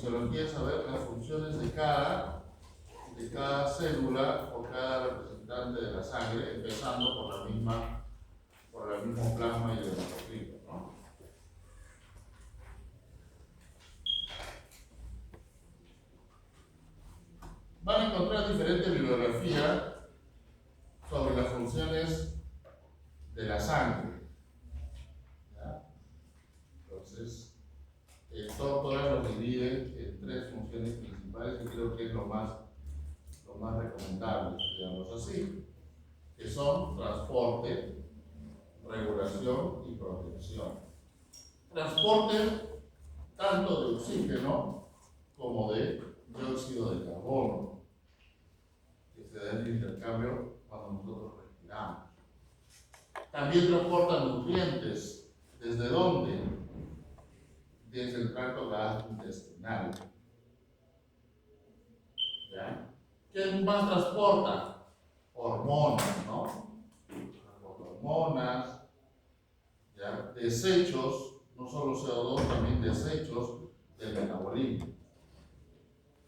fisiología es saber las funciones de cada célula o cada representante de la sangre, empezando por el mismo plasma y el hematocrito, ¿no? Van a encontrar diferente bibliografía sobre las funciones de la sangre, ¿ya? Entonces, Tortora los divide en tres funciones principales y creo que es lo más recomendable, digamos así, que son transporte, regulación y protección. Transporte tanto de oxígeno como de dióxido de carbono, que se da el intercambio cuando nosotros respiramos. También transportan nutrientes. ¿Desde dónde? Desde el tracto gastrointestinal. ¿Ya? ¿Qué más transporta? Hormonas, ¿no? Hormonas, ¿ya? Desechos, no solo CO2, también desechos del metabolismo.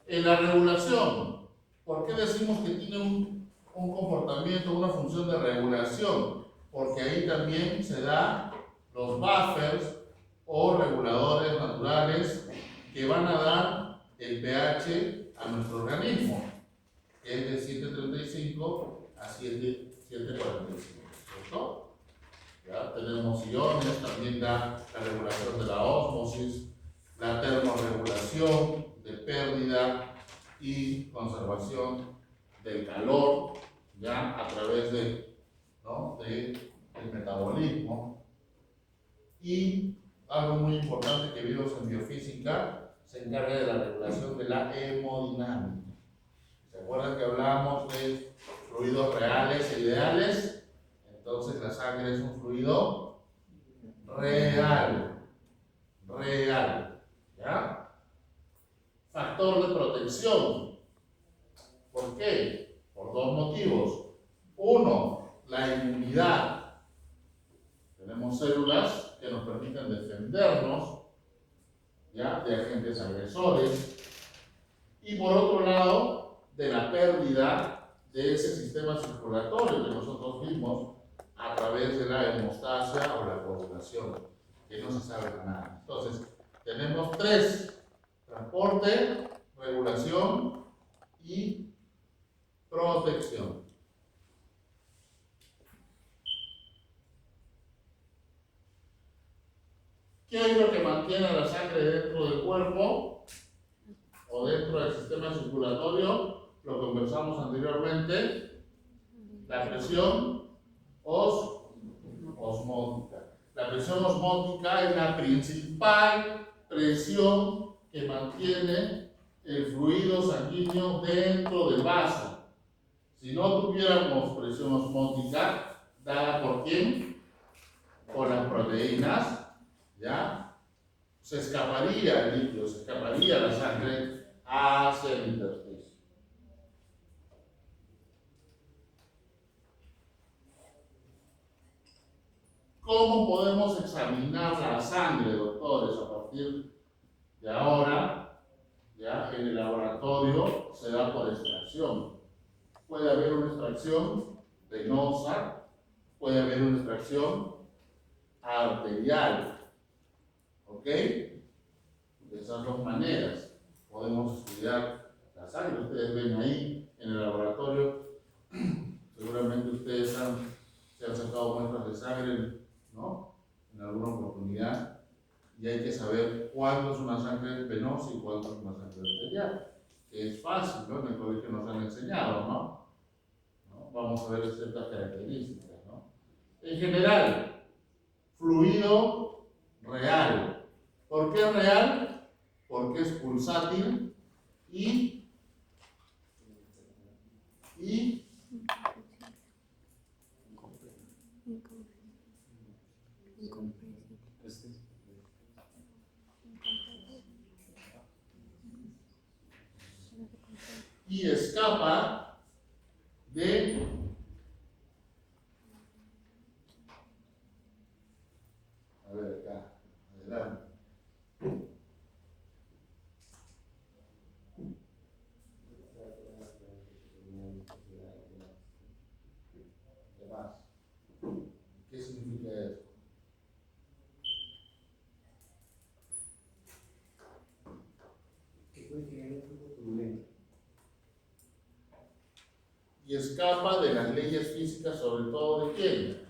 En la regulación, ¿por qué decimos que tiene un comportamiento, una función de regulación? Porque ahí también se da los buffers o reguladores naturales que van a dar el pH a nuestro organismo, que es de 7.35 a 7.45, ¿cierto? Ya tenemos iones, también da la regulación de la ósmosis, la termorregulación de pérdida y conservación del calor, ya a través del metabolismo. Y algo muy importante que vimos en biofísica, se encarga de la regulación de la hemodinámica. ¿Se acuerdan que hablábamos de fluidos reales e ideales? Entonces la sangre es un fluido real, ¿ya? Factor de protección. ¿Por qué? Por dos motivos. Uno, la inmunidad. Tenemos células que nos permiten defendernos, ¿ya?, de agentes agresores. Y por otro lado, de la pérdida de ese sistema circulatorio que nosotros vimos a través de la hemostasia o la coagulación, que no se sabe nada. Entonces, tenemos tres: transporte, regulación y protección. ¿Qué es lo que mantiene la sangre dentro del cuerpo o dentro del sistema circulatorio? Lo conversamos anteriormente: la presión osmótica. La presión osmótica es la principal presión que mantiene el fluido sanguíneo dentro del vaso. Si no tuviéramos presión osmótica, ¿dada por quién? Por las proteínas, ¿ya? Se escaparía el líquido, se escaparía la sangre hacia el intersticio. ¿Cómo podemos examinar la sangre, doctores? A partir de ahora, ya en el laboratorio se da por extracción. Puede haber una extracción venosa, puede haber una extracción arterial, ¿ok? De esas dos maneras podemos estudiar la sangre. Ustedes ven ahí en el laboratorio, seguramente ustedes se han sacado muestras de sangre, ¿no?, en alguna oportunidad, y hay que saber cuándo es una sangre venosa y cuándo es una sangre arterial, que es fácil, ¿no? En el colegio nos han enseñado, ¿no? Vamos a ver ciertas características, ¿no? En general, fluido real. ¿Por qué real? Porque es pulsátil y escapa de a ver acá, adelante. y escapa de las leyes físicas, sobre todo de quién.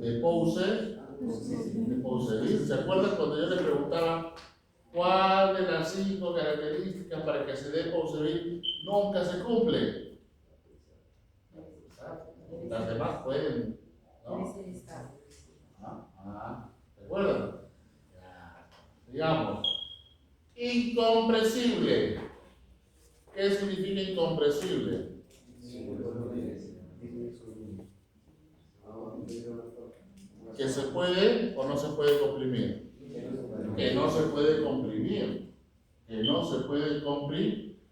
De Pouceville. ¿Se acuerdan cuando yo le preguntaba cuál de las 5 características para que se dé Pouceville nunca se cumple? Las demás pueden, ¿no? ¿Se acuerdan? Digamos, incomprensible. ¿Qué significa incomprensible? ¿Que se puede o no se puede comprimir? Que no se puede comprimir. Que no se puede comprimir.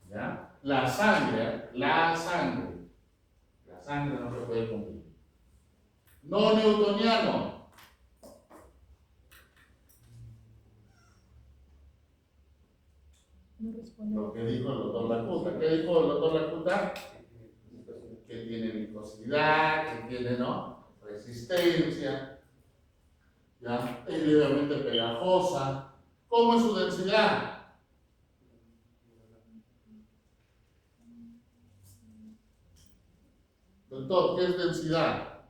¿Ya? La sangre no se puede comprimir. No newtoniano. Lo que dijo el doctor Lacuta. ¿Qué dijo el doctor Lacuta? Que tiene viscosidad, que tiene, ¿no?, resistencia, ¿ya? Es levemente pegajosa. ¿Cómo es su densidad? Doctor, ¿qué es densidad?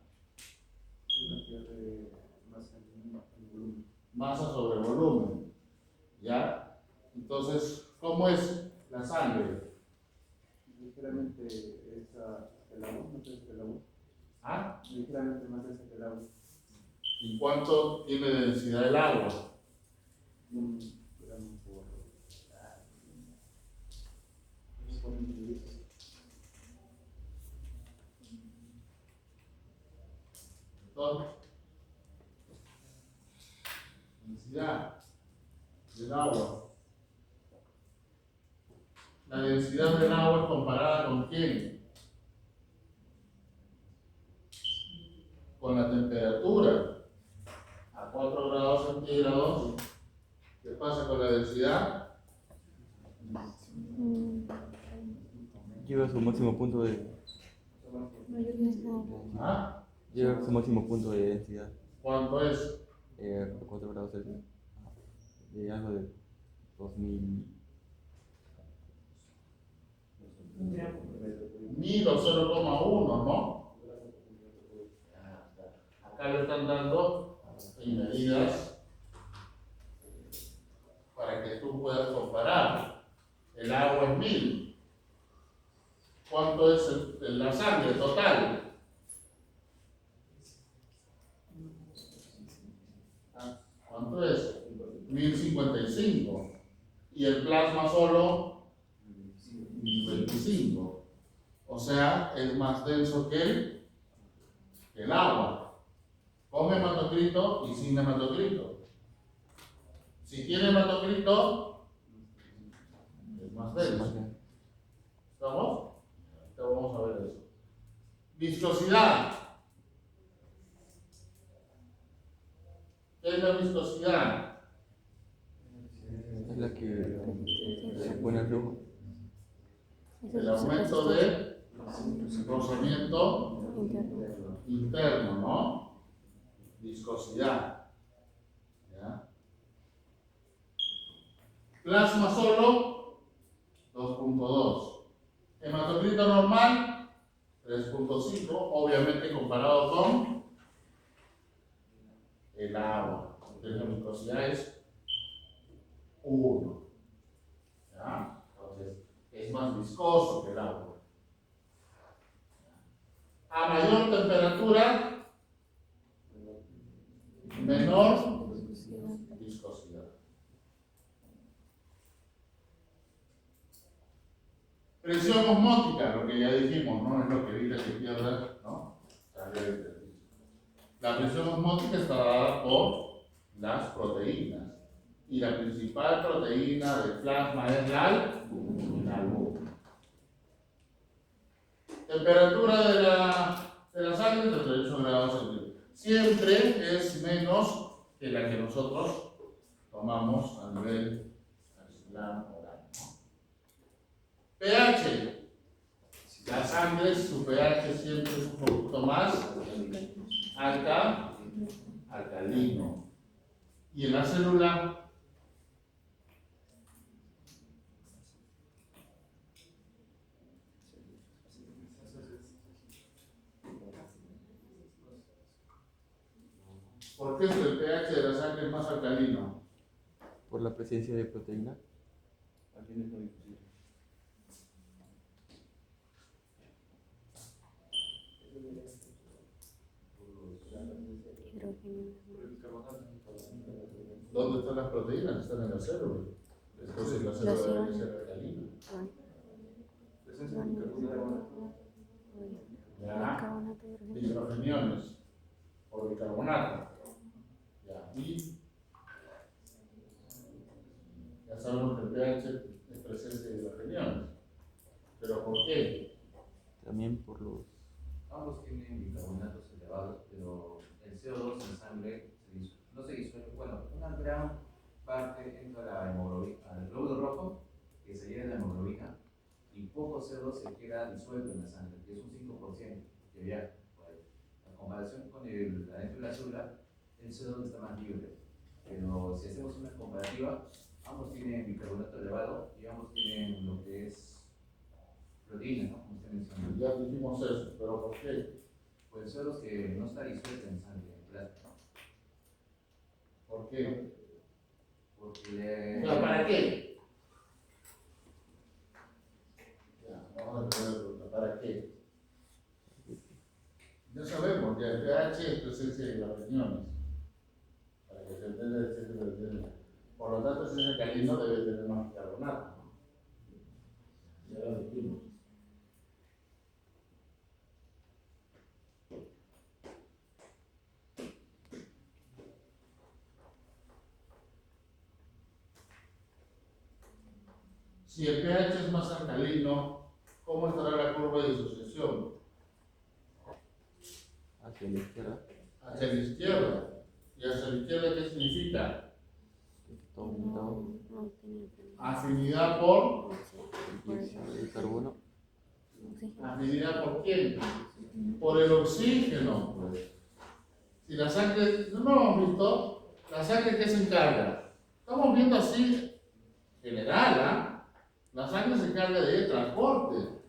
Masa sobre volumen. ¿Ya? Entonces, ¿cómo es la sangre? Ligeramente esa el agua, no es el agua. ¿Ah? Ligeramente más densa que el agua. ¿Y cuánto tiene de densidad el agua? Un gramo por. Entonces, densidad del agua. La densidad del agua es comparada con quién? Con la temperatura. A 4 grados centígrados. ¿Qué pasa con la densidad? Llega a su máximo punto de. ¿Ah? Llega a su máximo punto de densidad. ¿Cuánto es? 4 grados Celsius. De algo de 2000. 1000 o 0,1, ¿no? Acá le están dando medidas para que tú puedas comparar. El agua es 1000. ¿Cuánto es la sangre total? ¿Cuánto es? 1055. Y el plasma solo 1025. O sea, es más denso que el agua. Con hematocrito y sin hematocrito. Si tiene hematocrito, es más denso. ¿Estamos? Ahorita vamos a ver eso. Viscosidad. ¿Qué es la viscosidad? Es la que se pone al flujo. El aumento de rozamiento interno, ¿no? Viscosidad. ¿Ya? Plasma solo, 2.2. Hematocrito normal, 3.5. Obviamente comparado con el agua. Entonces la viscosidad es 1. ¿Ya? Entonces es más viscoso que el agua. A mayor temperatura, menor viscosidad. Presión osmótica, lo que ya dijimos, ¿no? Es lo que evita que pierda, ¿no? La presión osmótica está dada por las proteínas. Y la principal proteína del plasma es la albúmina. Temperatura de la sangre, 38 grados centígrados. Siempre es menos que la que nosotros tomamos a nivel axilar oral. pH. La sangre, su pH siempre es un poquito más alcalino. Y en la célula, ¿Por qué el pH de la sangre es más alcalino? Por la presencia de proteína. Aquí no es muy difícil. ¿Dónde están las proteínas? Están en la célula. Entonces la célula debe ser alcalina. Presencia de bicarbonato. Ya. Hidrogeniones por bicarbonato. Ya. Y ya sabemos que el pH es presencia de hidrogeniones. ¿Pero por qué? También por los. Ambos tienen bicarbonatos elevados, pero el CO2 en sangre no se disuelve. Bueno, una gran parte entra al glóbulo rojo, que se llena de hemoglobina, y poco CO2 se queda disuelto en la sangre, que es un 5% que viaja por ahí. En comparación con el adentro de la célula, el CO2 está más libre. Pero si hacemos una comparativa, ambos tienen bicarbonato elevado y ambos tienen lo que es proteína, ¿no? Como usted mencionó. Ya dijimos eso, pero ¿por qué? Pues el CO2 que no está disuelto en sangre, en plasma. ¿Por qué? Porque ¿Pero para qué? Ya, vamos a tener la pregunta, ¿para qué? Ya sabemos que el pH es presencia de hidrogeniones, para que se entienda el ciclo de hidrogenio. Por lo tanto, si es alcalino debe tener más bicarbonato. Ya lo dijimos. Si el pH es más alcalino, ¿cómo estará la curva de disociación? Hacia la izquierda. Hacia la izquierda. ¿Y hacia la izquierda qué significa? Está aumentado. Afinidad por. El dióxido de carbono. ¿Afinidad por quién? Por el oxígeno. Pues. Si la sangre, no lo hemos visto, la sangre ¿qué se encarga? Estamos viendo así, general, ¿ah? La sangre se encarga de transporte.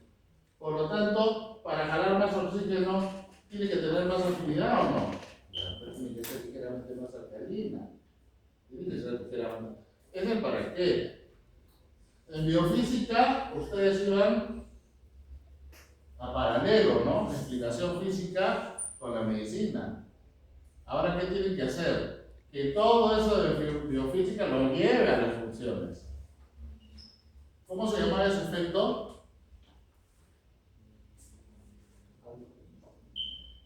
Por lo tanto, para jalar más oxígeno, tiene que tener más afinidad o no. Pero tiene que ser ligeramente más alcalina. Tiene que ser ligeramente. ¿Es el para qué? En biofísica, ustedes iban a paralelo, ¿no? La explicación física con la medicina. Ahora, ¿qué tienen que hacer? Que todo eso de biofísica lo lleve a las funciones. ¿Cómo se llama ese efecto?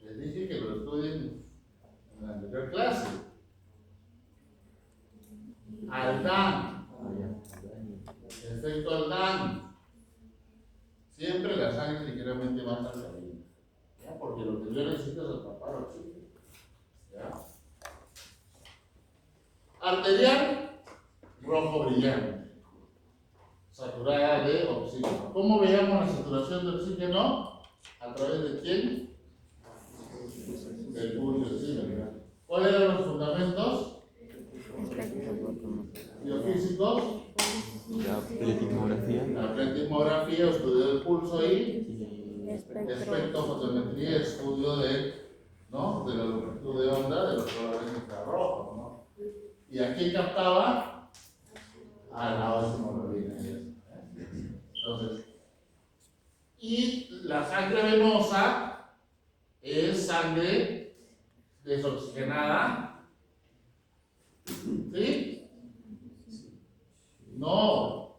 Les dije que lo estudien en la anterior clase. Aldán. Efecto Aldán. Siempre la sangre es ligeramente más alcalina. ¿Ya? Porque lo que yo necesito es atrapar oxígeno. ¿Ya? Arterial, rojo brillante. Saturada de oxígeno. ¿Cómo veíamos la saturación de oxígeno? ¿A través de quién? Del pulso, sí, ¿verdad? ¿Cuáles eran los fundamentos biofísicos? La pletismografía. La pletismografía, estudio del pulso y espectrofotometría, estudio ¿no? de la longitud de onda de los colores infrarrojos, ¿no? ¿Y a quién captaba? A la osmoglobina. Entonces, y la sangre venosa es sangre desoxigenada. ¿Sí? No.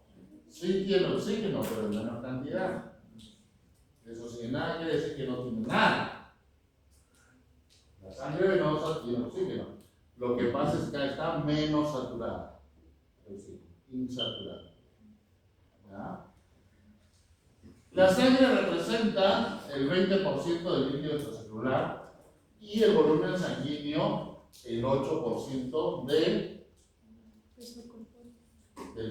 Sí tiene oxígeno, pero en menor cantidad. Desoxigenada quiere decir que no tiene nada. La sangre venosa tiene oxígeno. Lo que pasa es que está menos saturada. Es decir, insaturada. ¿Ya? La sangre representa el 20% del líquido extracelular y el volumen sanguíneo el 8% del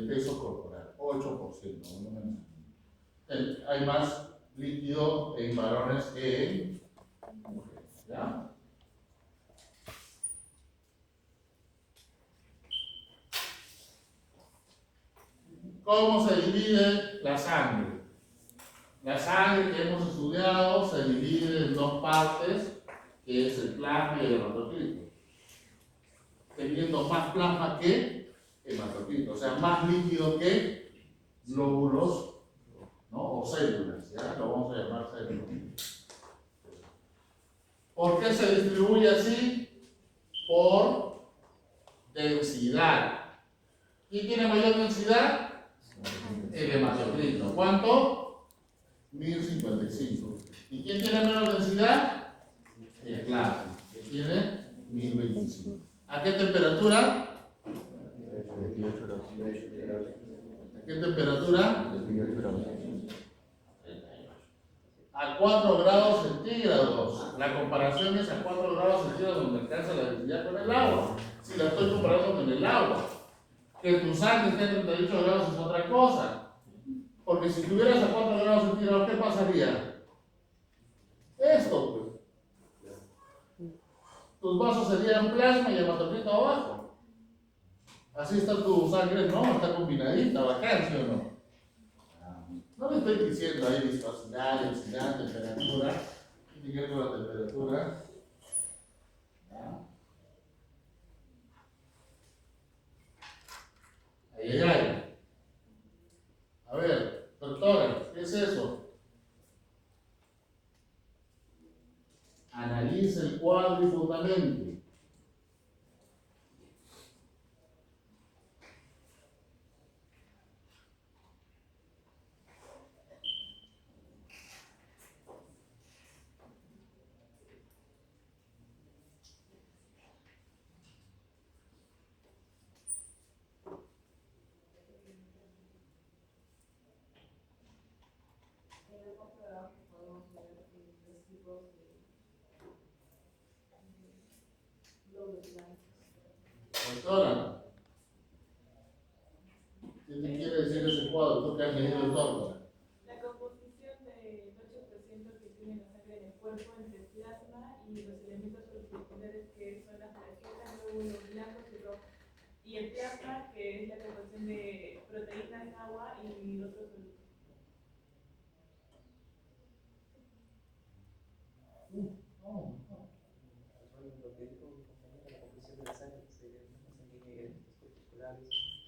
peso corporal. 8%. Volumen sanguíneo. Hay más líquido en varones que en mujeres. ¿Ya? ¿Cómo se divide la sangre? La sangre que hemos estudiado se divide en dos partes, que es el plasma y el hematocrito. teniendo más plasma que hematocrito, o sea, más líquido que glóbulos, ¿no? O células, ¿ya? Lo vamos a llamar células. ¿Por qué se distribuye así? Por densidad. ¿Quién tiene mayor densidad? El hematocrito. ¿Cuánto? 1055. ¿Y quién tiene menos densidad? El plasma, que tiene 1025. ¿A qué temperatura? 28 grados. ¿A qué temperatura? 28 grados. A 4 grados centígrados. La comparación es a 4 grados centígrados donde alcanza la densidad con el agua. Si la estoy comparando con el agua. Que tu sangre esté a 38 grados es otra cosa. Porque si estuvieras a 4 grados centígrados, ¿qué pasaría? Esto, pues. Tus vasos serían plasma y hematocrito abajo. Así está tu sangre, ¿no? Está combinadita, bacán, ¿sí o no? No le estoy diciendo ahí viscosidad, densidad, temperatura. Tiene que ver con la temperatura. ¿Ya? Ay. A ver, doctora, ¿qué es eso? Analice el cuadro y fundamente. Doctora, ¿qué te quiere decir ese cuadro? ¿Tú que has leído el doctor? La composición del 8% que tiene la sangre en el cuerpo entre plasma y los elementos moleculares que son las plaquetas, glóbulos blancos y rojos. Y el plasma, que es la composición de proteínas, agua y otros solutos.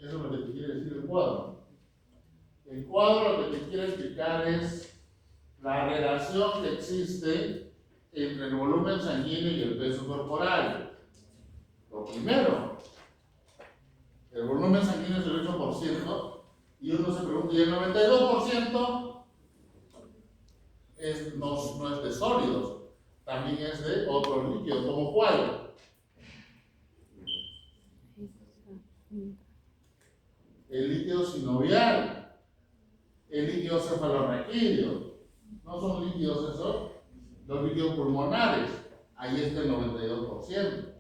Eso es lo que te quiere decir el cuadro. El cuadro lo que te quiere explicar es la relación que existe entre el volumen sanguíneo y el peso corporal. Lo primero, el volumen sanguíneo es el 8% y uno se pregunta, ¿y el 92% no es de sólidos? También es de otros líquidos, ¿como cuál? El líquido sinovial, el líquido cefalorraquídeo. ¿No son líquidos esos? Los líquidos pulmonares. Ahí está el 92%.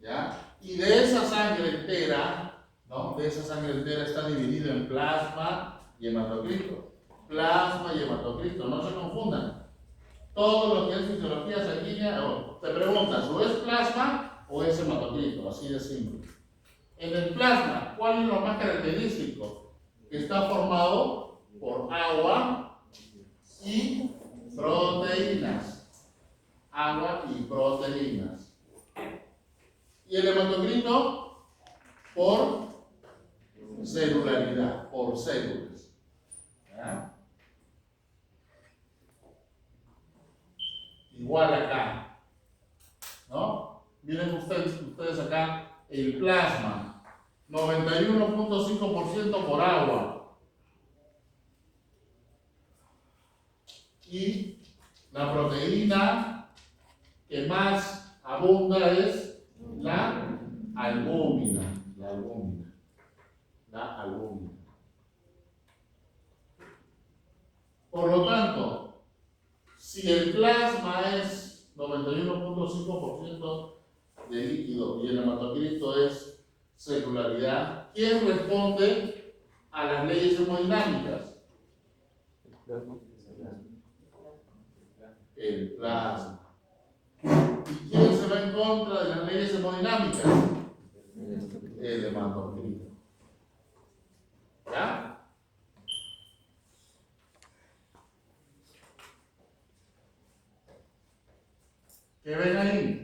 ¿Ya? Y de esa sangre entera, ¿no? De esa sangre entera está dividido en plasma y hematocrito. Plasma y hematocrito, no se confundan. Todo lo que es fisiología sanguínea, te preguntas, ¿o es plasma o es hematocrito? Así de simple. En el plasma, ¿cuál es lo más característico? Que está formado por agua y proteínas. Agua y proteínas. Y el hematocrito por celularidad, por células. ¿Ya? Igual acá. ¿No? Miren ustedes acá. El plasma, 91.5% por agua. Y la proteína que más abunda es la albúmina. La albúmina. La albúmina. Por lo tanto, si el plasma es 91.5% de líquido y el hematocrito es celularidad, ¿quién responde a las leyes hemodinámicas? El plasma. ¿Y quién se va en contra de las leyes hemodinámicas? El hematocrito. ¿Ya? ¿Qué ven ahí?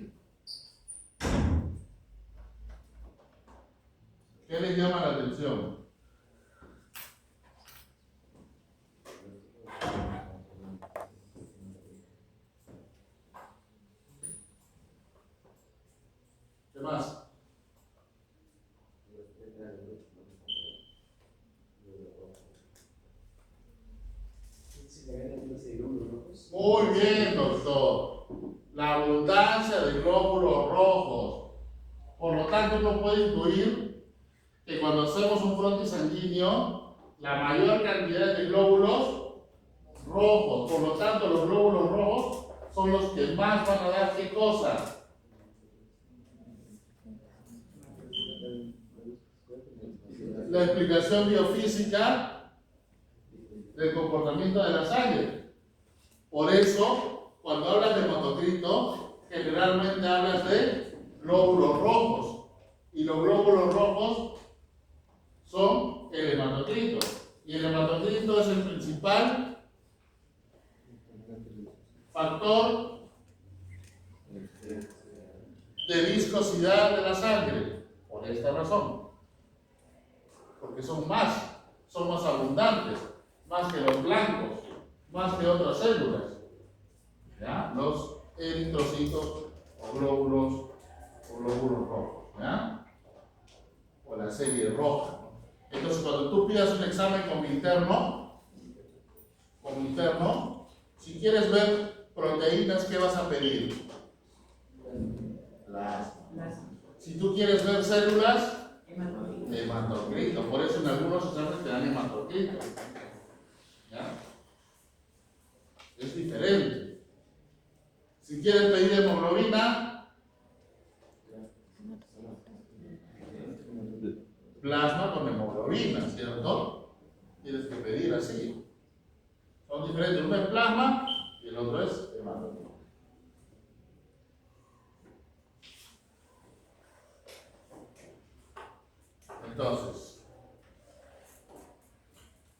bien, doctor. La abundancia de glóbulos rojos. Por lo tanto, uno puede intuir que cuando hacemos un frontis sanguíneo, la mayor cantidad de glóbulos rojos. Por lo tanto, los glóbulos rojos son los que más van a dar ¿qué cosa? La explicación biofísica del comportamiento de la sangre. Por eso, cuando hablas de hematocrito, generalmente hablas de glóbulos rojos. Y los glóbulos rojos son el hematocrito. Y el hematocrito es el principal factor de viscosidad de la sangre. Por esta razón. Porque son más abundantes, más que los blancos, más que otras células. ¿Ya? Los eritrocitos o glóbulos rojos. ¿Ya? O la serie roja. Entonces, cuando tú pidas un examen como interno, si quieres ver proteínas, ¿qué vas a pedir? Plasma. Si tú quieres ver células, hematocrito. Por eso en algunos exámenes te dan hematocrito. ¿Ya? Es diferente. Si quieres pedir hemoglobina, plasma con hemoglobina, ¿cierto? Tienes que pedir así. Son diferentes. Uno es plasma y el otro es hemoglobina. Entonces,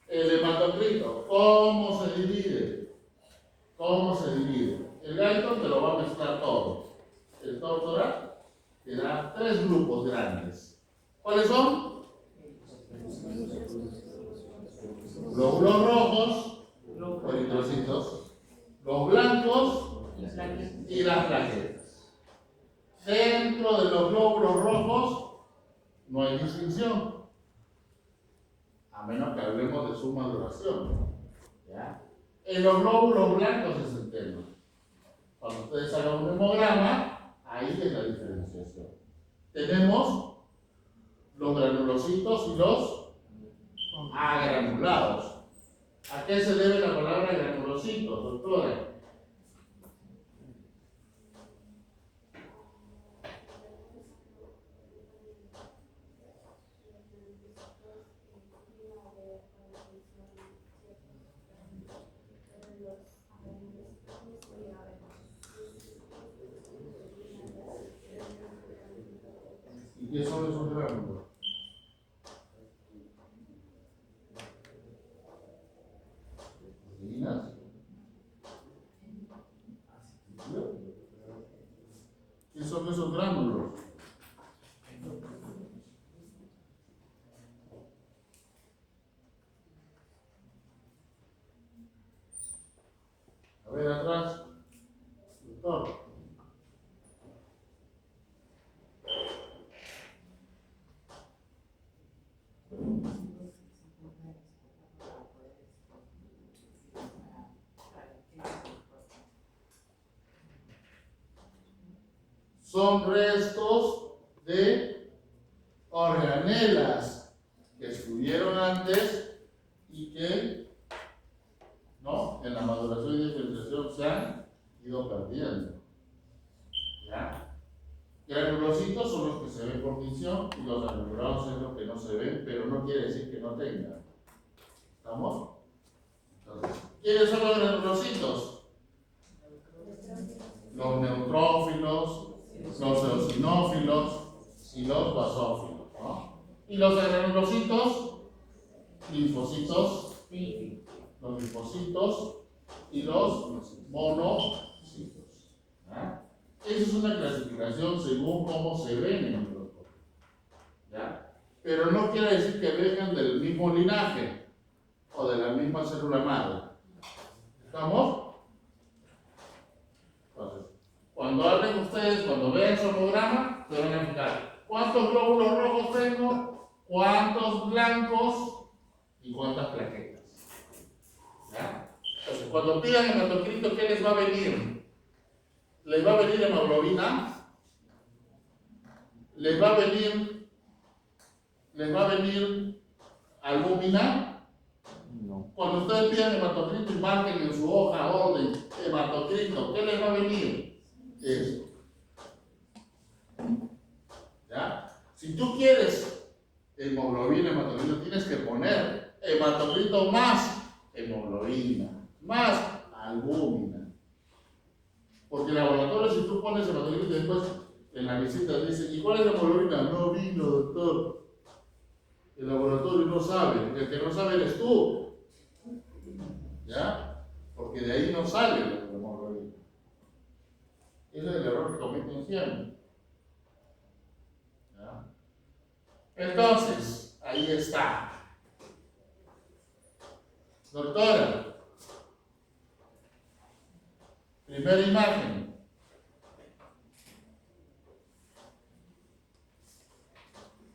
el hematocrito, ¿cómo se divide? El Guyton te lo va a mezclar todo. El Tortora te da 3 grupos grandes. ¿Cuáles son? Glóbulos rojos, o eritrocitos, los blancos y las plaquetas. Dentro de los glóbulos rojos no hay distinción, a menos que hablemos de su maduración. ¿Ya? En los glóbulos blancos es el tema. Cuando ustedes hagan un hemograma, ahí es la diferenciación. Tenemos los granulocitos y los agranulados. ¿A qué se debe la palabra granulocitos, doctora? ¿Y qué son esos gránulos? ¿Proteínas? ¿Qué son esos gránulos? A ver, atrás. Doctor. Son restos de organelas que estuvieron antes y que en la maduración y diferenciación se han ido perdiendo. ¿Ya? Granulocitos son los que se ven por tinción y los granulados son los que no se ven, pero no quiere decir que no tengan. ¿Estamos? Entonces, ¿quiénes son los granulocitos? Los neutrófilos, los eosinófilos y los basófilos, ¿no? Y los granulocitos, linfocitos, los linfocitos y los monocitos. ¿Ya? Esa es una clasificación según cómo se ven en el microscopio. ¿Ya? Pero no quiere decir que vengan del mismo linaje o de la misma célula madre. ¿Estamos? Entonces, cuando hablen ustedes, cuando vean su hemograma, se van a fijar cuántos glóbulos rojos tengo, cuántos blancos y cuántas plaquetas. ¿Ya? Entonces, cuando pidan hematocrito, ¿qué les va a venir? ¿Les va a venir hemoglobina? ¿Les va a venir albúmina? No. Cuando ustedes pidan hematocrito y marquen en su hoja orden hematocrito, ¿qué les va a venir? Eso. ¿Ya? Si tú quieres hemoglobina, hematocrito, tienes que poner hematocrito más hemoglobina, más albúmina. Porque el laboratorio, si tú pones hematocrito y después en la visita dice, ¿y cuál es la hemoglobina? No vino, doctor. El laboratorio no sabe, el que no sabe eres tú. ¿Ya? Porque de ahí no sale la hemoglobina. Ese es el error que cometen siempre. ¿Ya? Entonces, ahí está. Doctora, primera imagen.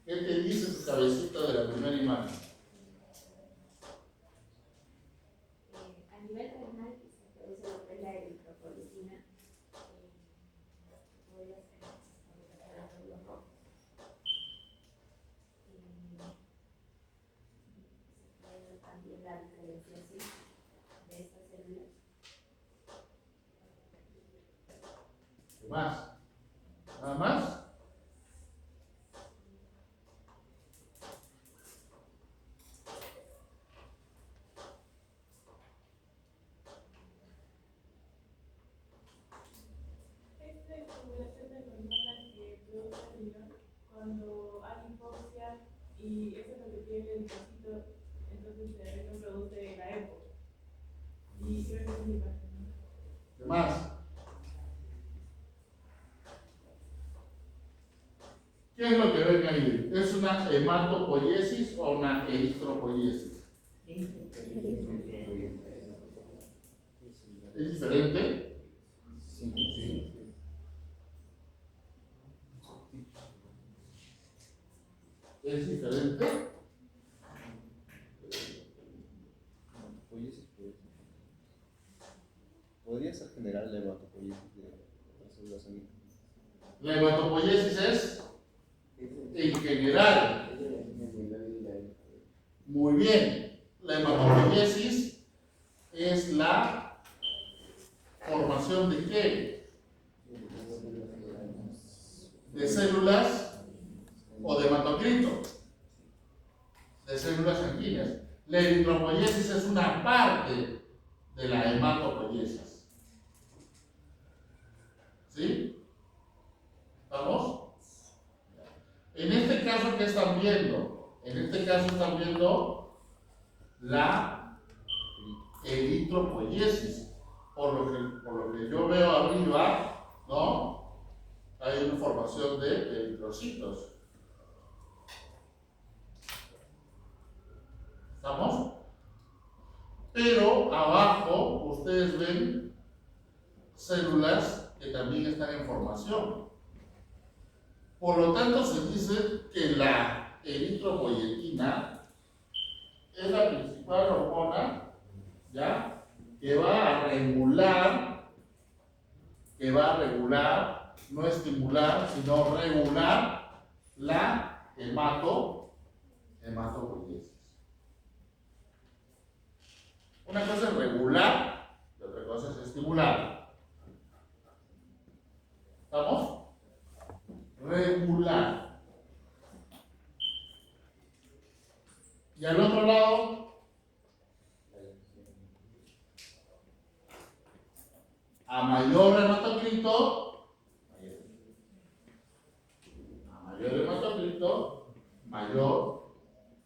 ¿Qué te dice tu cabecita de la primera imagen? A nivel renal se produce lo que es la eritropoyetina, podría ser fabricación de glóbulos rojos. Se puede ver también la diferenciación de estas células. ¿Qué más? ¿Nada más? Esta estimulación de hormonas que produce el riñón cuando hay hipoxia y eso es lo que tiene el linfocito, entonces el riñón produce la EPO. Y creo que es mi imagen. ¿Qué más? ¿Qué es lo que ven ahí? ¿Es una hematopoiesis o una eritropoiesis? ¿Es diferente? ¿Es diferente? Podría ser general la hematopoiesis de las células sanguíneas. La hematopoiesis es en general. Muy bien. La hematopoiesis es la formación de qué? De células o de hematocrito, de células sanguíneas. La eritropoiesis es una parte de la hematopoiesis. ¿Sí? ¿Estamos? En este caso, ¿qué están viendo? En este caso están viendo la eritropoiesis. Por lo que yo veo arriba, ¿no? Hay una formación de eritrocitos. ¿Estamos? Pero abajo ustedes ven células que también están en formación. Por lo tanto, se dice que la eritropoyetina es la principal hormona, ¿ya? Que va a regular, no estimular, sino regular la hematopoiesis. Una cosa es regular y otra cosa es estimular. ¿Estamos? Regular. Y al otro lado, a mayor hematocrito, mayor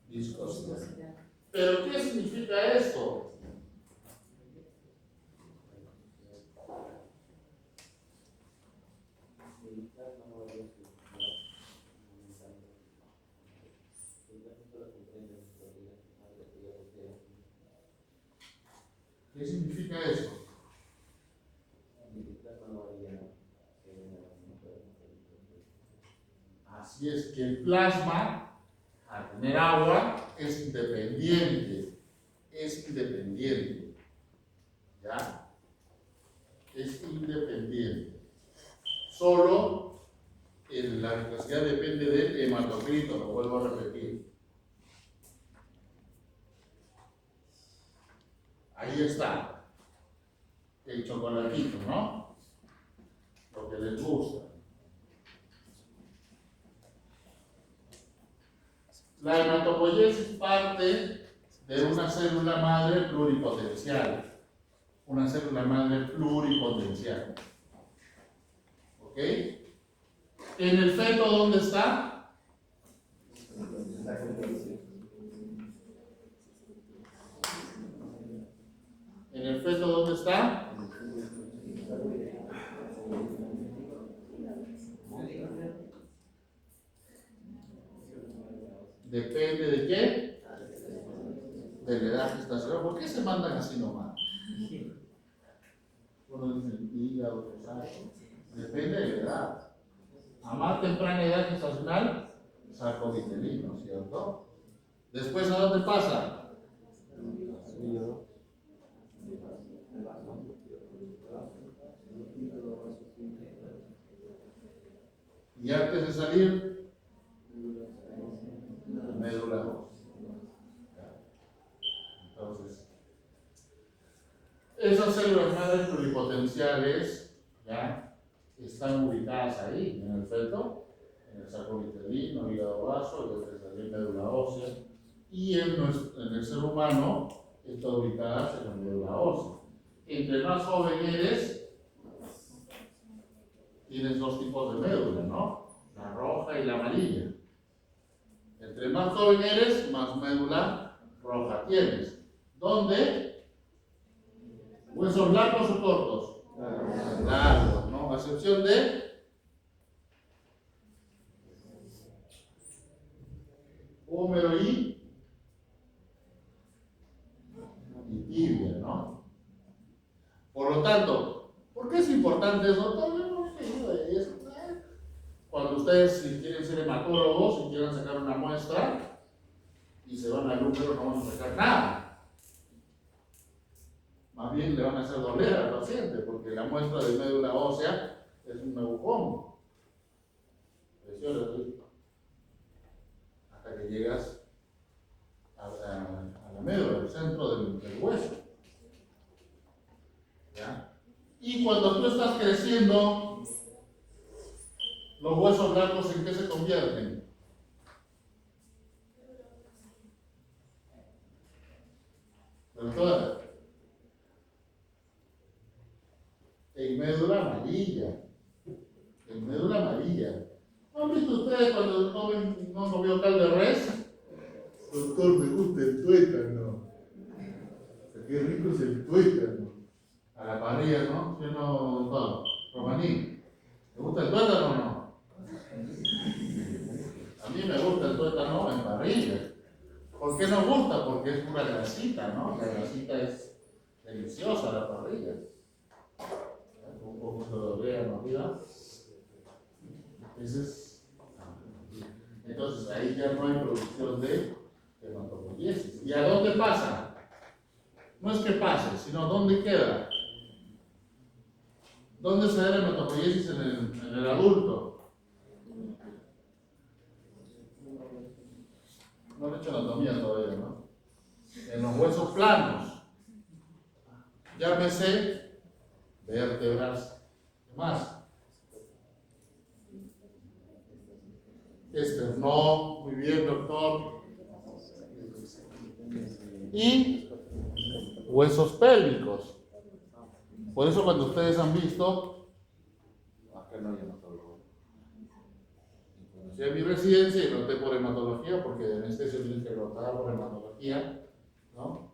viscosidad. ¿Pero qué significa esto? ¿Qué significa eso? Así es, que el plasma, al tener agua, es independiente. ¿Ya? ¿ya? Es independiente. Solo la viscosidad depende del hematocrito, lo vuelvo a repetir. Ahí está. El chocolatito, ¿no? Lo que les gusta. La hematopoiesis parte de una célula madre pluripotencial. Una célula madre pluripotencial. ¿Ok? ¿En el feto dónde está? ¿En el feto dónde está? Depende de qué? De la edad gestacional. ¿Por qué se mandan así nomás? Uno dice el hígado, otro sabe. Depende de la edad. A más temprana edad gestacional, sarcovitelino, ¿cierto? Después, ¿a dónde pasa? Y antes de salir, médula ósea. Entonces, esas células madres pluripotenciales, ¿ya? Están ubicadas ahí, en el feto, en el sarcovitelino, hígado vaso, y desde salir médula ósea. Y en el ser humano, están ubicadas en la médula ósea. Entre más joven eres, tienes dos tipos de médula, ¿no? La roja y la amarilla. Entre más joven eres, más médula roja tienes. ¿Dónde? ¿Huesos largos o cortos? Largos, ¿no? A excepción de húmero y tibia, ¿no? Por lo tanto, ¿por qué es importante eso? Cuando ustedes, si quieren ser hematólogos, si quieren sacar una muestra y se van al húmero, no van a sacar nada. Más bien le van a hacer doler al paciente, porque la muestra de médula ósea es un agujón. Precioso, ¿sí? Hasta que llegas a la médula, al centro del hueso. ¿Ya? Y cuando tú estás creciendo, los huesos largos, ¿en qué se convierten? Doctora, en médula amarilla. En médula amarilla. ¿No han visto ustedes cuando el joven no comió cal de res? Doctor, me gusta el tuétano. Qué rico es el tuétano. A la parrilla, ¿no? ¿Sí o no, doctor? Romaní, ¿te gusta el tuétano o no? A mí me gusta el tuétano en parrilla. ¿Por qué nos gusta? Porque es pura grasita, ¿no? La grasita es deliciosa, la parrilla. Un poquito de orégano arriba. Entonces ahí ya no hay producción de hematopoiesis. ¿Y a dónde pasa? No es que pase, sino ¿dónde queda? ¿Dónde se da la hematopoiesis en el adulto? No he hecho anatomía todavía, ¿no? En los huesos planos. Llámese vértebras. ¿Qué más? Esternón, muy bien, doctor. Y huesos pélvicos. Por eso cuando ustedes han visto, acá no hay hematólogo. Conocí a mi residencia y noté por hematología, porque de anestesio tienes que rotar por hematología, ¿no?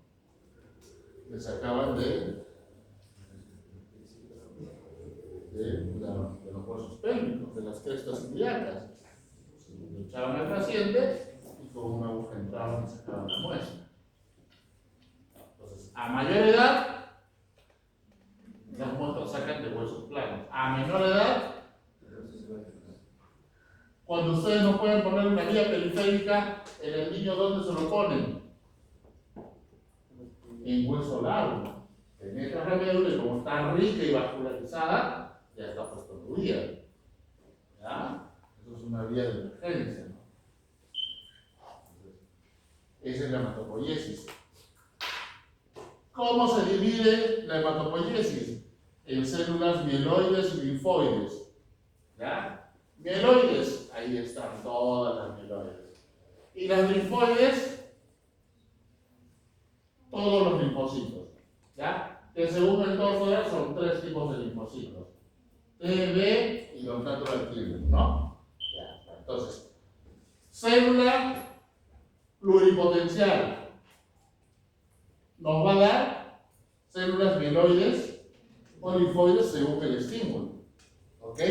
Le sacaban de los huesos pélvicos, de las crestas ilíacas. Le echaban al paciente y con una aguja entraban y sacaban la muestra. Entonces, a mayor edad, las muestras sacan de huesos planos. A menor edad, cuando ustedes no pueden poner una vía periférica en el niño, ¿dónde se lo ponen? En hueso largo. penetra la médula y como está rica y vascularizada, ya está puesto tu hígado. ¿Ya? Eso es una vía de emergencia, ¿no? Entonces, esa es la hematopoiesis. ¿Cómo se divide la hematopoiesis? En células mieloides y linfoides. ¿Ya? Mieloides, ahí están todas las mieloides. Y las linfoides, todos los linfocitos. ¿Ya? Que según el Torfodar son 3 tipos de linfocitos. T, B y los natural killer, ¿no? Ya, entonces, célula pluripotencial nos va a dar células mieloides o linfoides según el estímulo. ¿Ok?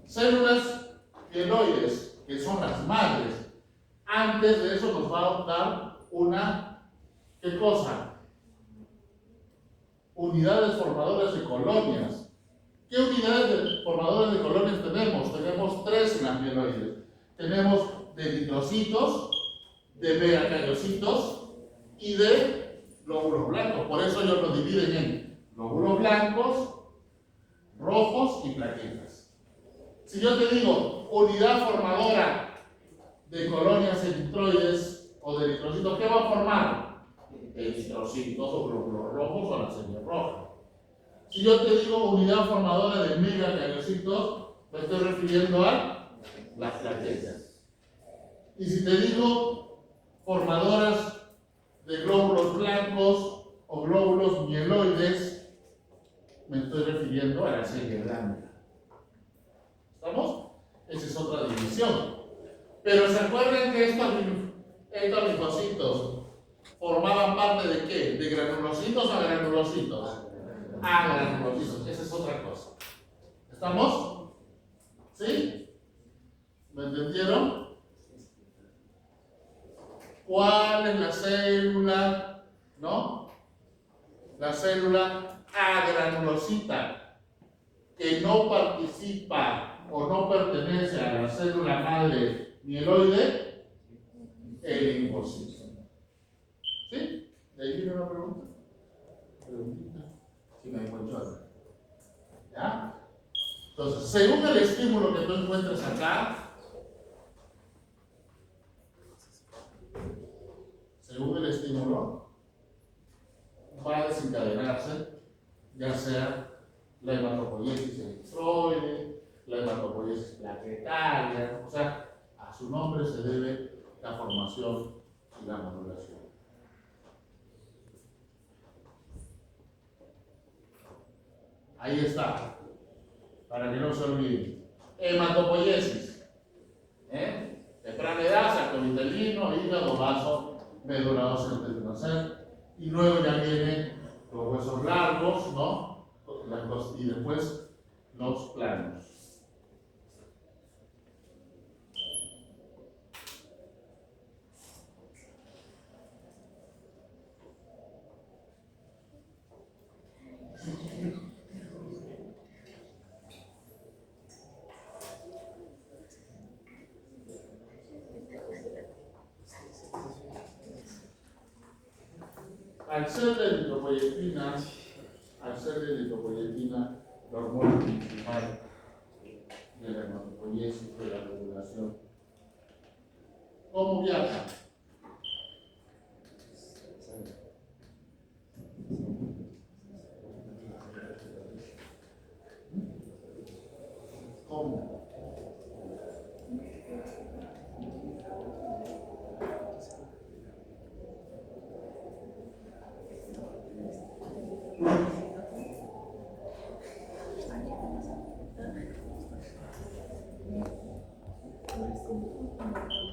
Células mieloides, que son las madres, antes de eso nos va a dar una, ¿qué cosa? Unidades formadoras de colonias. ¿Qué unidades formadoras de colonias tenemos? Tenemos 3 en las mieloides. Tenemos de eritrocitos, de megacariocitos y de glóbulos blancos. Por eso ellos los dividen en glóbulos blancos, rojos y plaquetas. Si yo te digo unidad formadora de colonias eritroides o de eritrocitos, ¿qué va a formar? Eritrocitos o glóbulos rojos o la semilla roja. Si yo te digo unidad formadora de megacariocitos, me estoy refiriendo a las plaquetas. Y si te digo formadoras de glóbulos blancos o glóbulos mieloides, me estoy refiriendo a la serie blanca. ¿Estamos? Esa es otra división. Pero ¿se acuerdan que estos linfocitos formaban parte de qué? ¿De granulocitos o granulocitos? Granulocitos. Esa es otra cosa. ¿Estamos? ¿Sí? ¿Me entendieron? ¿Cuál es la célula? ¿No? La célula agranulosita, que no participa o no pertenece a la célula madre mieloide, el linfocito. ¿Sí? ¿De ahí viene una pregunta? Preguntita. Si me encuentro. ¿Ya? Entonces, según el estímulo que tú encuentres acá, según el estímulo, va a desencadenarse, ya sea la hematopoiesis eritroide, la hematopoiesis plaquetaria, o sea, a su nombre se debe la formación y la maduración. Ahí está, para que no se olviden. Hematopoiesis, temprana edad, sacrovitelino, hígado, vaso, médula ósea antes de nacer, y luego ya vienen los huesos largos, ¿no? Y después los planos. Al ser de eritropoyetina, la hormona principal de la hematopoiesis, de la regulación, ¿cómo viaja? ¿Cómo?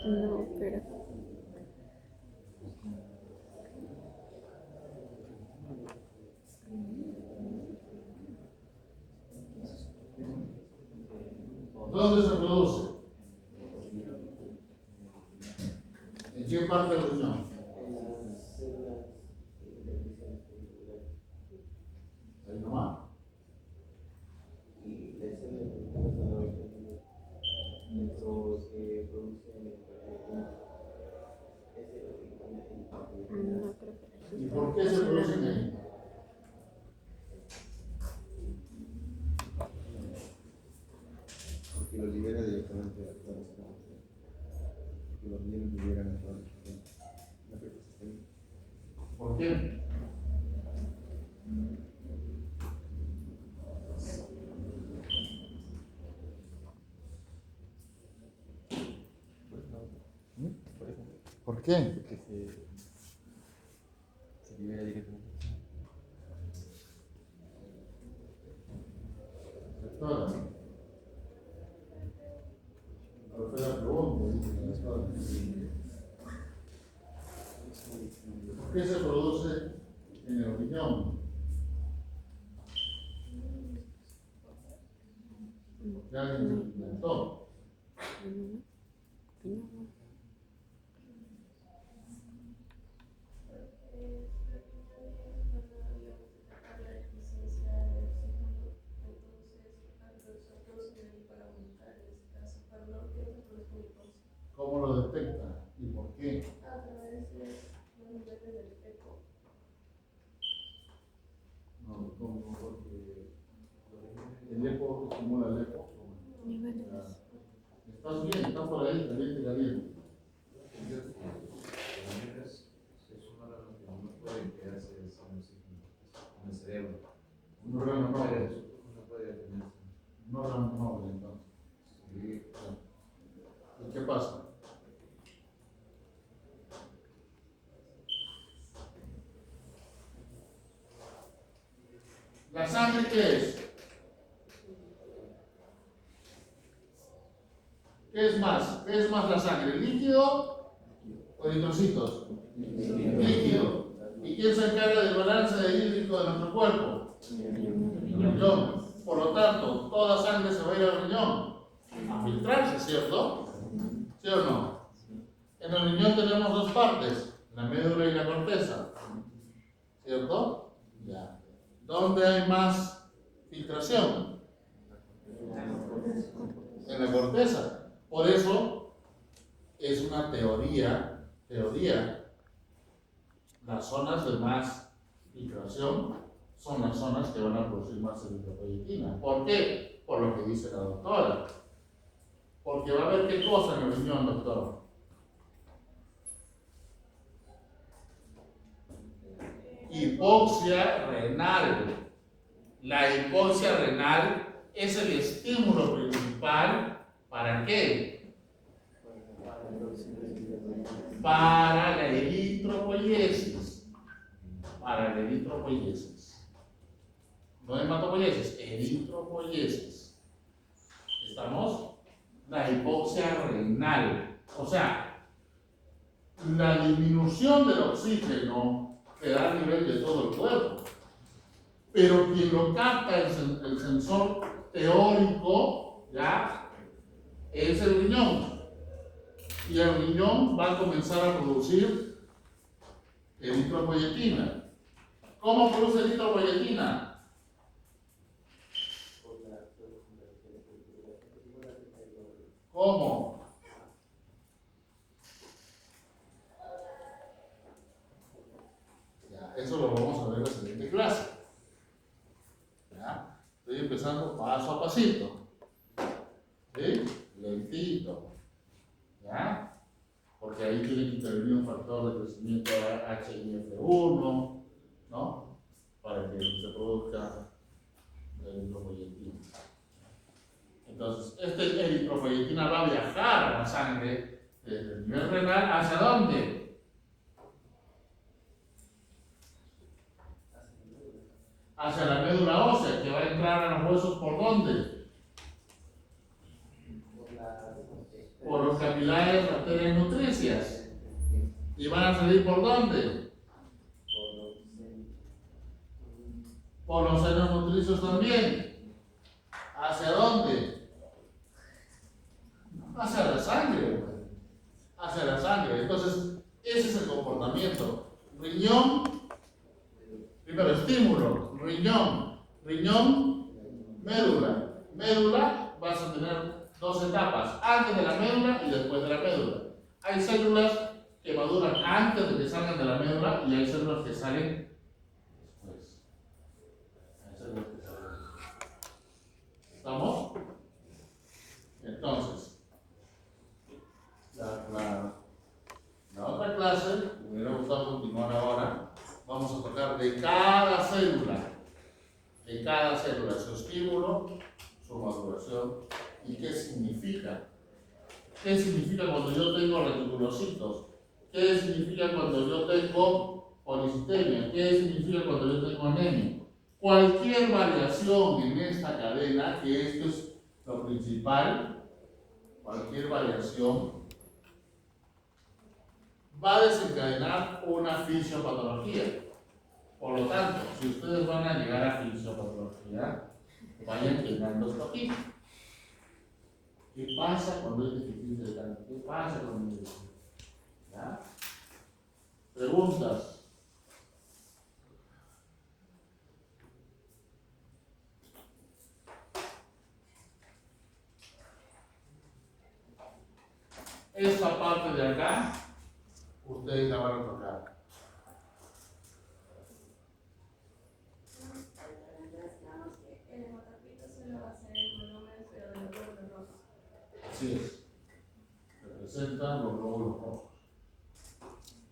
No, espera. ¿Dónde se produce? ¿En qué parte del riñón? Ahí nomás. ¿Y por qué se producen ahí? solamente a todas las capacidades. Que los riñones llegan a todas las capacidades. La fecha sistémica. ¿Por qué? Por eso, ¿Por qué? porque se libera directamente. Doctora. ¿Cuál fue la pregunta? ¿Por qué se produce en el riñón? ¿Qué alguien se inventó? ¿Cómo lo detecta y por qué? A través de los niveles del eco. No, ¿cómo? Porque el eco estimula el eco. Estás bien, estás por ahí, caliente, caliente. Es un órgano que no puede quedarse sin oxígeno en el cerebro. Un órgano noble. No puede detenerse. Un órgano noble, entonces. Sí. ¿Y qué pasa? ¿La sangre qué es? ¿Qué es más? ¿Qué es más la sangre? ¿Líquido o eritrocitos? Líquido. ¿Y quién se encarga del balance hídrico de nuestro cuerpo? El riñón. Por lo tanto, toda sangre se va a ir al riñón a filtrarse, ¿cierto? ¿Sí o no? En el riñón tenemos dos partes, la médula y la corteza, ¿cierto? Ya. ¿Dónde hay más filtración? En la corteza. Por eso es una teoría, las zonas de más filtración son las zonas que van a producir más eritropoyetina. ¿Por qué? Por lo que dice la doctora. Porque va a haber qué cosa en el riñón, doctor. Hipoxia renal. La hipoxia renal es el estímulo principal. ¿Para qué? Para la eritropoiesis. Para la eritropoiesis. No hematopoiesis, eritropoiesis. ¿Estamos? La hipoxia renal. O sea, la disminución del oxígeno que da a nivel de todo el cuerpo. Pero quien lo capta el sensor teórico, ¿ya? Es el riñón. Y el riñón va a comenzar a producir eritropoyetina. ¿Cómo produce eritropoyetina? ¿Cómo? Ya, eso lo vamos a ver en la siguiente clase. ¿Ya? Estoy empezando paso a pasito. ¿Sí? Lentito. ¿Ya? Porque ahí tiene que intervenir un factor de crecimiento HIF1, ¿no? Para que se produzca la eritropoyetina. Entonces, esta eritropoyetina va a viajar a la sangre desde el nivel renal ¿hacia dónde? Hacia la médula ósea, que va a entrar a los huesos ¿por dónde? Por los capilares, arterias nutricias. ¿Y van a salir por dónde? Por los senos nutricios también. ¿Hacia dónde? Hacia la sangre. Hacia la sangre. Entonces, ese es el comportamiento. Riñón, primero estímulo, riñón, médula. Médula, vas a tener dos etapas, antes de la médula y después de la médula. Hay células que maduran antes de que salgan de la médula y hay células que salen después. Hay células que salen después. ¿Estamos? Entonces, su estímulo, su maduración y qué significa. ¿Qué significa cuando yo tengo reticulocitos? ¿Qué significa cuando yo tengo policitemia? ¿Qué significa cuando yo tengo anemia? Cualquier variación en esta cadena, que esto es lo principal, cualquier variación va a desencadenar una fisiopatología. Por lo tanto, si ustedes van a llegar a fisiopatología, vayan llenando esto aquí. ¿Qué pasa cuando hay deficiencia de calcio? ¿Qué pasa cuando hay deficiencia? ¿Ya? Preguntas. Esta parte de acá, ustedes la van a tocar. Digamos que el hematocrito solo va a ser el volumen, pero de los glóbulos rojos. Así es. Representan los glóbulos rojos.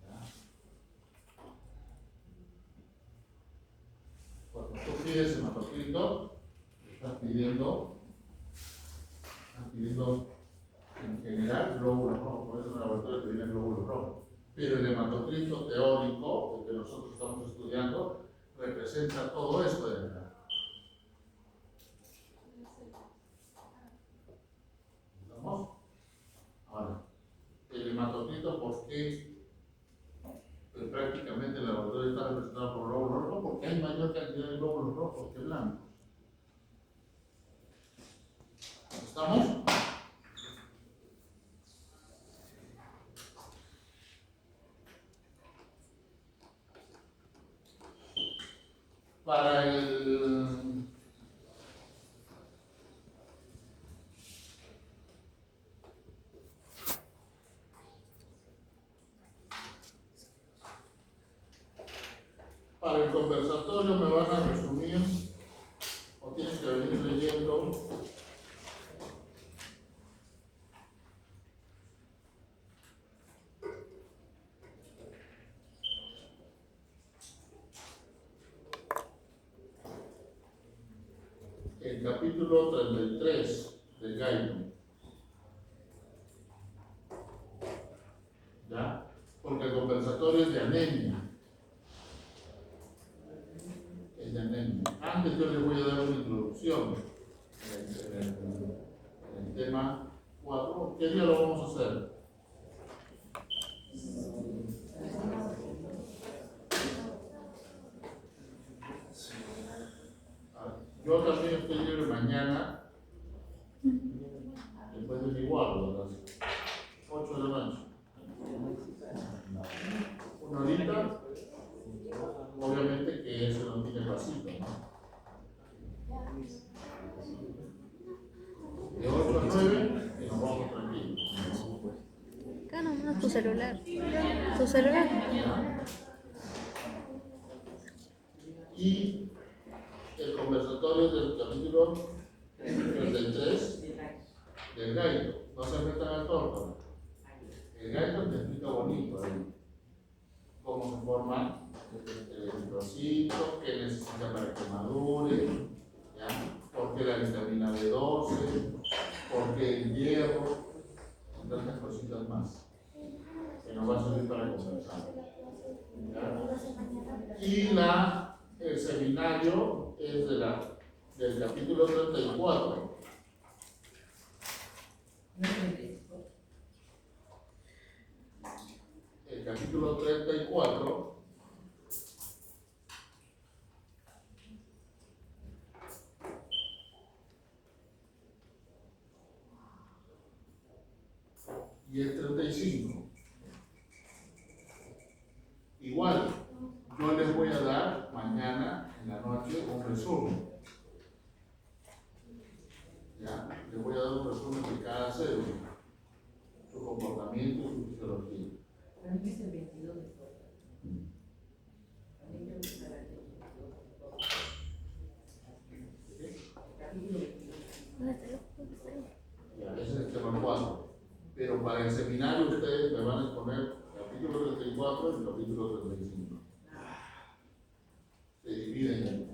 ¿Ya? Cuando tú pides hematocrito, estás pidiendo en general glóbulos rojos, por eso en el laboratorio te vienen glóbulos rojos. Pero el hematocrito teórico, el que nosotros estamos estudiando, representa todo esto de acá. ¿Estamos? Ahora, el hematocrito, ¿por qué? Pues prácticamente el laboratorio está representado por glóbulos rojos, porque hay mayor cantidad de glóbulos rojos que blancos. ¿Estamos? Para el conversatorio me van a resumir, o tienes que venir leyendo el capítulo 33 del Gaido. ¿Ya? Porque el conversatorio es de anemia. Es de anemia. Antes yo les voy a dar una introducción en el tema 4. ¿Qué día lo vamos a hacer? Yo también estoy libre mañana, después de mi guardia, a las 8 de la noche. Una horita, obviamente que eso no tiene pasito, ¿no? De 8 a 9 y nos vamos tranquilos. Acá nomás tu celular. Tu celular. Y el conversatorio del capítulo 33 del Gaido. No se metan al torno. El Gaido te explica bonito ahí cómo se forma el eritrocito, qué necesita para que madure, ¿ya? Por qué la vitamina B12, por qué el hierro, y tantas cositas más que nos va a servir para conversar. ¿Ya? Y el seminario es del capítulo 34. El capítulo 34 y el 35. Igual, yo les voy a dar mañana en la noche un resumen. ¿Ya? Les voy a dar un resumen de cada célula, su comportamiento y su fisiología. Para mí es el 22 de octubre. A mí me gusta la ley. Capítulo 22. Ya, ese es el tema 4. Pero para el seminario ustedes me van a exponer capítulo 34 y capítulo 35. Se dividen en